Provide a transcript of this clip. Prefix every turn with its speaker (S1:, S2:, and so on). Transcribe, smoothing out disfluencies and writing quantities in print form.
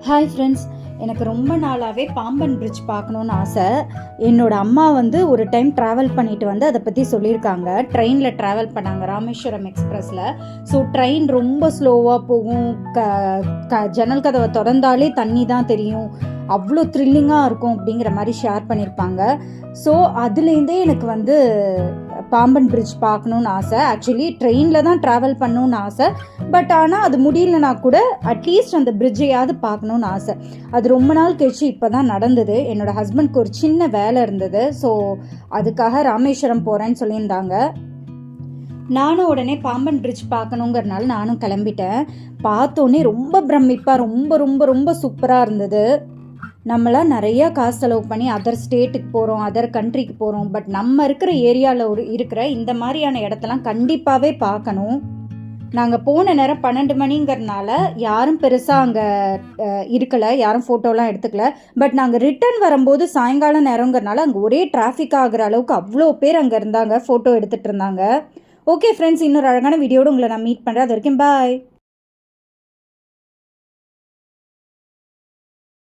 S1: Hi friends, எனக்கு ரொம்ப நாளாகவே பாம்பன் பிரிட்ஜ் பார்க்கணுன்னு ஆசை. என்னோட அம்மா ஒரு டைம் ட்ராவல் பண்ணிட்டு அதை பற்றி சொல்லியிருக்காங்க. ட்ரெயினில் ட்ராவல் பண்ணாங்க ராமேஸ்வரம் எக்ஸ்பிரஸில். ஸோ ட்ரெயின் ரொம்ப ஸ்லோவாக போகும், ஜன்னல் கதவை திறந்தாலே தண்ணி தான் தெரியும், அவ்வளோ த்ரில்லிங்காக இருக்கும் அப்படிங்கிற மாதிரி ஷேர் பண்ணியிருப்பாங்க. ஸோ அதுலேருந்தே எனக்கு பாம்பன் பிரிட்ஜ் பார்க்கணுன்னு ஆசை. ஆக்சுவலி ட்ரெயினில் தான் ட்ராவல் பண்ணணுன்னு ஆசை, பட் ஆனால் அது முடியலனா கூட அட்லீஸ்ட் அந்த பிரிட்ஜையாவது பார்க்கணுன்னு ஆசை. அது ரொம்ப நாள் கழிச்சு இப்போ தான் நடந்தது. என்னோடய ஹஸ்பண்ட்க்கு ஒரு சின்ன வேலை இருந்தது, ஸோ அதுக்காக ராமேஸ்வரம் போகிறேன்னு சொல்லியிருந்தாங்க. நானும் உடனே பாம்பன் பிரிட்ஜ் பார்க்கணுங்கிறனால நானும் கிளம்பிட்டேன். பார்த்தோன்னே ரொம்ப பிரமிப்பாக ரொம்ப ரொம்ப ரொம்ப சூப்பராக இருந்தது. நம்மளாம் நிறையா காசு செலவு பண்ணி அதர் ஸ்டேட்டுக்கு போகிறோம், அதர் கண்ட்ரிக்கு போகிறோம், பட் நம்ம இருக்கிற ஏரியாவில் இருக்கிற இந்த மாதிரியான இடத்தெல்லாம் கண்டிப்பாகவே பார்க்கணும். நாங்கள் போன நேரம் 12 மணிங்கிறதுனால யாரும் பெருசாக அங்கே இருக்கலை, யாரும் ஃபோட்டோலாம் எடுத்துக்கல. பட் நாங்கள் ரிட்டர்ன் வரும்போது சாயங்காலம் நேரங்கிறனால அங்கே ஒரே டிராஃபிக் ஆகிற அளவுக்கு அவ்வளோ பேர் அங்கே இருந்தாங்க, ஃபோட்டோ எடுத்துகிட்டு இருந்தாங்க. ஓகே ஃப்ரெண்ட்ஸ், இன்னொரு அழகான வீடியோடு உங்களை நான் மீட் பண்ணுறேன். அது வரைக்கும் பாய்.